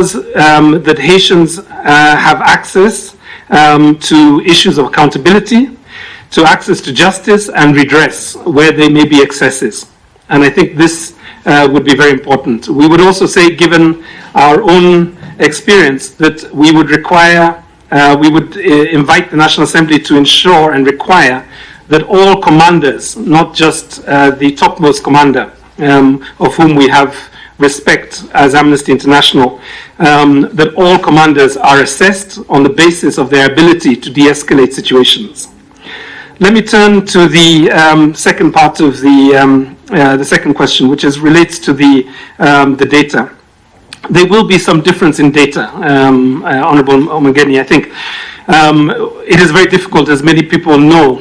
that Haitians have access to issues of accountability, to access to justice and redress where there may be excesses. And I think this would be very important. We would also say, given our own experience, that we would require, we would invite the National Assembly to ensure and require that all commanders, not just the topmost commander, of whom we have respect as Amnesty International, that all commanders are assessed on the basis of their ability to de-escalate situations. Let me turn to the second part of the second question, which relates to the data. There will be some difference in data, Honorable Omageni. I think it is very difficult, as many people know,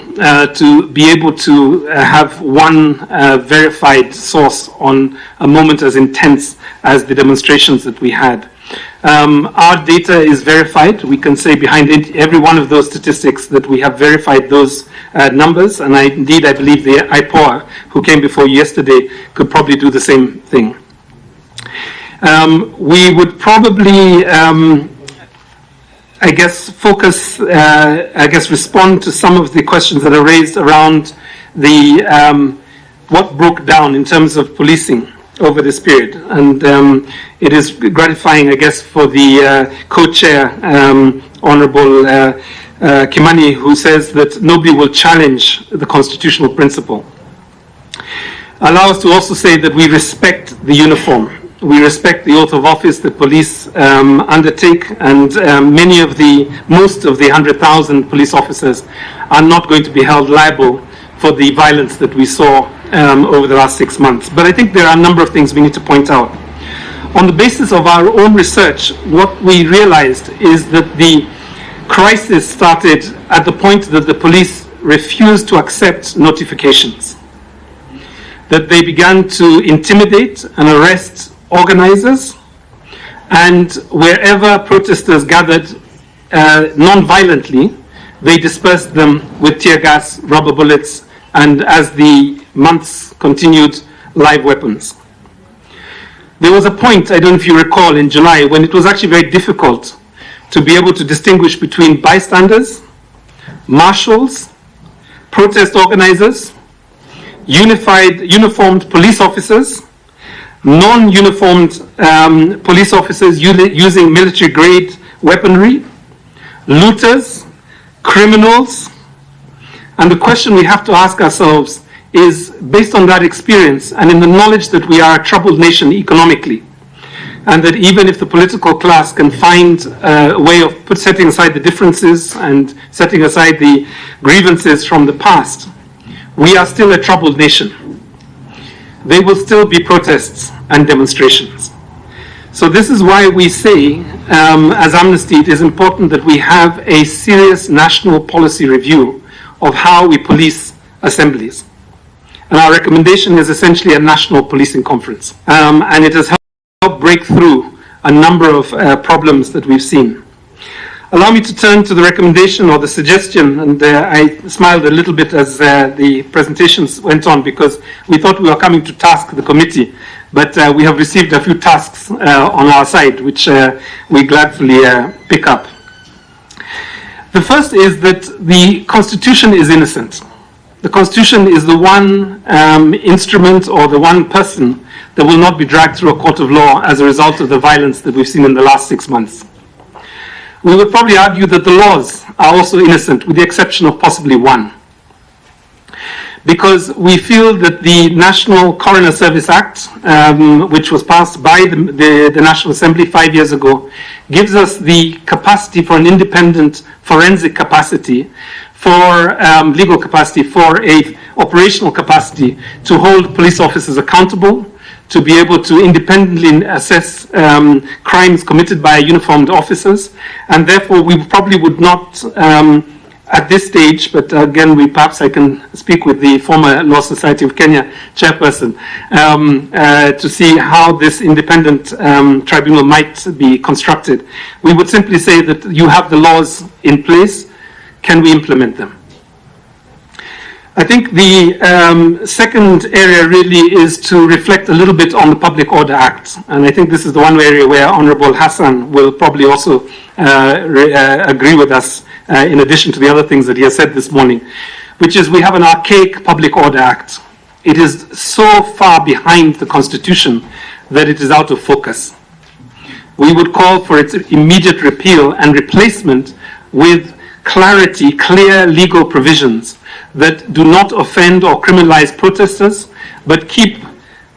to be able to have one verified source on a moment as intense as the demonstrations that we had. Our data is verified. We can say behind every one of those statistics that we have verified those numbers, and indeed I believe the Ipoa, who came before you yesterday, could probably do the same thing. We would probably, I guess, focus, respond to some of the questions that are raised around the what broke down in terms of policing over this period. And it is gratifying, I guess, for the co-chair, Honorable Kimani, who says that nobody will challenge the constitutional principle. Allow us to also say that we respect the uniform. We respect the oath of office that police undertake, and most of the 100,000 police officers are not going to be held liable for the violence that we saw over the last 6 months. But I think there are a number of things we need to point out. On the basis of our own research, what we realized is that the crisis started at the point that the police refused to accept notifications, that they began to intimidate and arrest organizers, and wherever protesters gathered non-violently, they dispersed them with tear gas, rubber bullets, and as the months continued, live weapons. There was a point, I don't know if you recall, in July, when it was actually very difficult to be able to distinguish between bystanders, marshals, protest organizers, uniformed police officers, non-uniformed police officers using military-grade weaponry, looters, criminals. And the question we have to ask ourselves is, based on that experience and in the knowledge that we are a troubled nation economically, and that even if the political class can find a way of setting aside the differences and setting aside the grievances from the past, we are still a troubled nation. There will still be protests and demonstrations. So this is why we say, as Amnesty, it is important that we have a serious national policy review of how we police assemblies. And our recommendation is essentially a national policing conference. And it has helped break through a number of problems that we've seen. Allow me to turn to the recommendation or the suggestion, and I smiled a little bit as the presentations went on, because we thought we were coming to task the committee, but we have received a few tasks on our side, which we gladly pick up. The first is that the Constitution is innocent. The Constitution is the one instrument or the one person that will not be dragged through a court of law as a result of the violence that we've seen in the last 6 months. We would probably argue that the laws are also innocent, with the exception of possibly one. Because we feel that the National Coroner Service Act, which was passed by the National Assembly 5 years ago, gives us the capacity for an independent forensic capacity, for legal capacity, for a operational capacity to hold police officers accountable, to be able to independently assess crimes committed by uniformed officers, and therefore we probably would not, at this stage, but again, perhaps I can speak with the former Law Society of Kenya chairperson to see how this independent tribunal might be constructed. We would simply say that you have the laws in place, can we implement them? I think the second area really is to reflect a little bit on the Public Order Act. And I think this is the one area where Honorable Hassan will probably also agree with us, in addition to the other things that he has said this morning, which is we have an archaic Public Order Act. It is so far behind the Constitution that it is out of focus. We would call for its immediate repeal and replacement with clarity, clear legal provisions that do not offend or criminalize protesters, but keep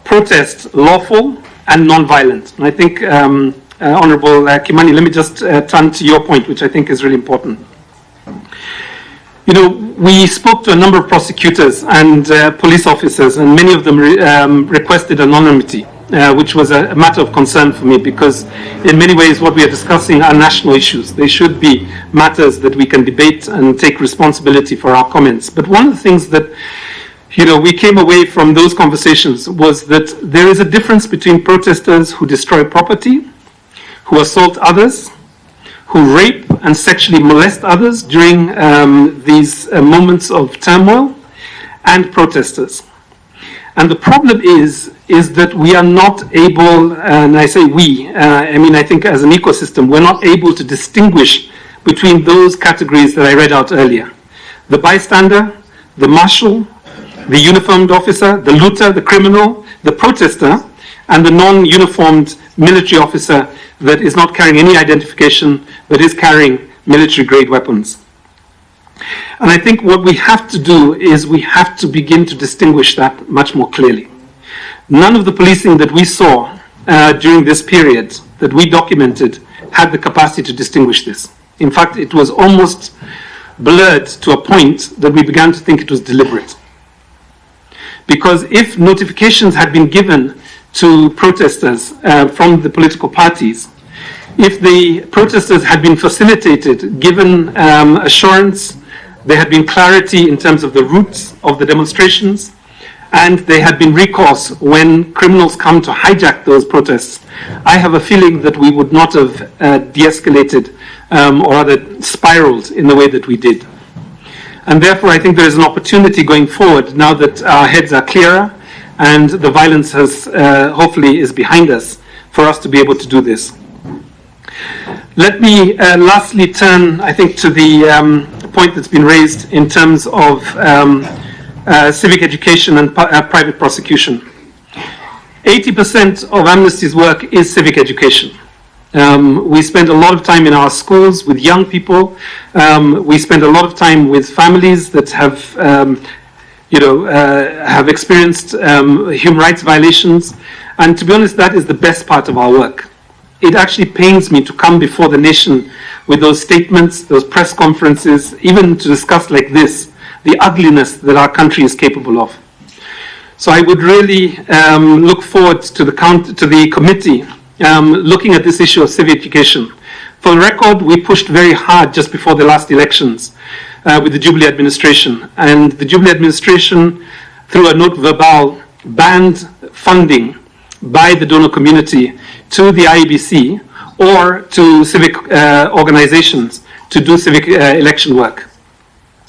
protest lawful and non-violent. And I think, Honorable Kimani, let me just turn to your point, which I think is really important. You know, we spoke to a number of prosecutors and police officers, and many of them requested anonymity, which was a matter of concern for me, because in many ways what we are discussing are national issues. They should be matters that we can debate and take responsibility for our comments. But one of the things that, you know, we came away from those conversations was that there is a difference between protesters who destroy property, who assault others, who rape and sexually molest others during these moments of turmoil, and protesters. And the problem is that we are not able, and I say we, I think as an ecosystem, we're not able to distinguish between those categories that I read out earlier. The bystander, the marshal, the uniformed officer, the looter, the criminal, the protester, and the non-uniformed military officer that is not carrying any identification, but is carrying military-grade weapons. And I think what we have to do is we have to begin to distinguish that much more clearly. None of the policing that we saw during this period that we documented had the capacity to distinguish this. In fact, it was almost blurred to a point that we began to think it was deliberate. Because if notifications had been given to protesters from the political parties, if the protesters had been facilitated, given assurance, there had been clarity in terms of the routes of the demonstrations, and there had been recourse when criminals come to hijack those protests, I have a feeling that we would not have de-escalated or rather spiraled in the way that we did. And therefore, I think there is an opportunity going forward, now that our heads are clearer and the violence has hopefully is behind us, for us to be able to do this. Let me lastly turn, I think, to the point that's been raised in terms of civic education and private prosecution. 80% of Amnesty's work is civic education. We spend a lot of time in our schools with young people. We spend a lot of time with families that have experienced human rights violations. And to be honest, that is the best part of our work. It actually pains me to come before the nation with those statements, those press conferences, even to discuss like this, the ugliness that our country is capable of. So I would really look forward to the committee looking at this issue of civic education. For the record, we pushed very hard just before the last elections with the Jubilee administration. And the Jubilee administration, through a note verbal, banned funding by the donor community to the IEBC or to civic organizations to do civic election work.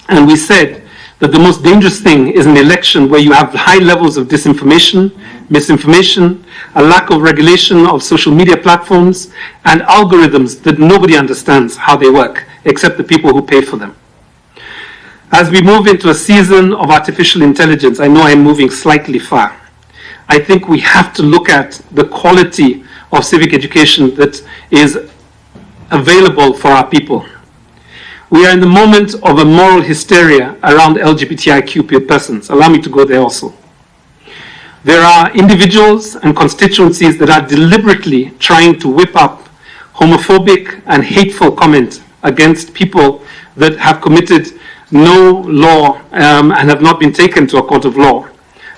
And we said that the most dangerous thing is an election where you have high levels of disinformation, misinformation, a lack of regulation of social media platforms, and algorithms that nobody understands how they work, except the people who pay for them. As we move into a season of artificial intelligence, I know I'm moving slightly far. I think we have to look at the quality of civic education that is available for our people. We are in the moment of a moral hysteria around LGBTIQ persons. Allow me to go there also. There are individuals and constituencies that are deliberately trying to whip up homophobic and hateful comment against people that have committed no law and have not been taken to a court of law.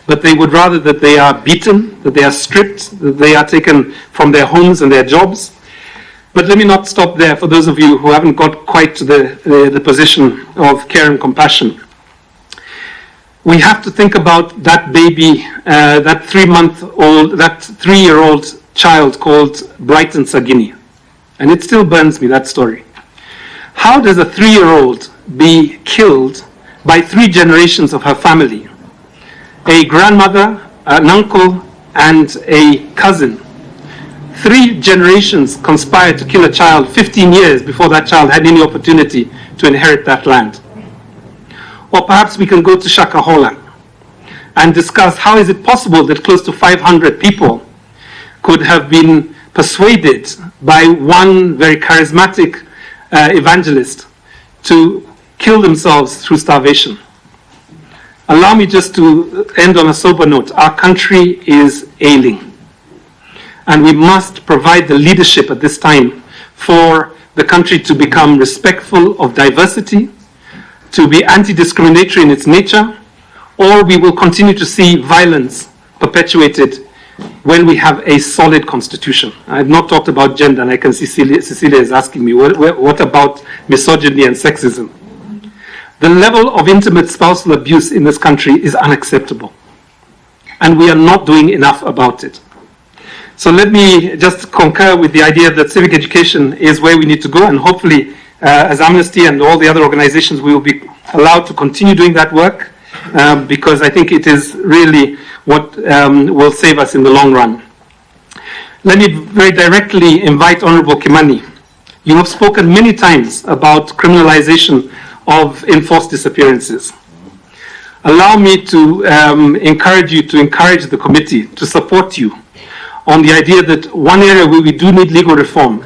But they would rather that they are beaten, that they are stripped, that they are taken from their homes and their jobs. But let me not stop there for those of you who haven't got quite to the position of care and compassion. We have to think about that baby, that 3-year-old child called Brighton Sagini. And it still burns me, that story. How does a 3-year-old be killed by 3 generations of her family. A grandmother, an uncle, and a cousin. 3 generations conspired to kill a child 15 years before that child had any opportunity to inherit that land. Or perhaps we can go to Shakahola and discuss how is it possible that close to 500 people could have been persuaded by one very charismatic evangelist to kill themselves through starvation. Allow me just to end on a sober note. Our country is ailing. And we must provide the leadership at this time for the country to become respectful of diversity, to be anti-discriminatory in its nature, or we will continue to see violence perpetuated when we have a solid constitution. I have not talked about gender, and I can see Cecilia is asking me, what about misogyny and sexism? The level of intimate spousal abuse in this country is unacceptable, and we are not doing enough about it. So let me just concur with the idea that civic education is where we need to go, and hopefully, as Amnesty and all the other organizations, we will be allowed to continue doing that work, because I think it is really what will save us in the long run. Let me very directly invite Honorable Kimani. You have spoken many times about criminalization of enforced disappearances. Allow me to encourage you to encourage the committee to support you on the idea that one area where we do need legal reform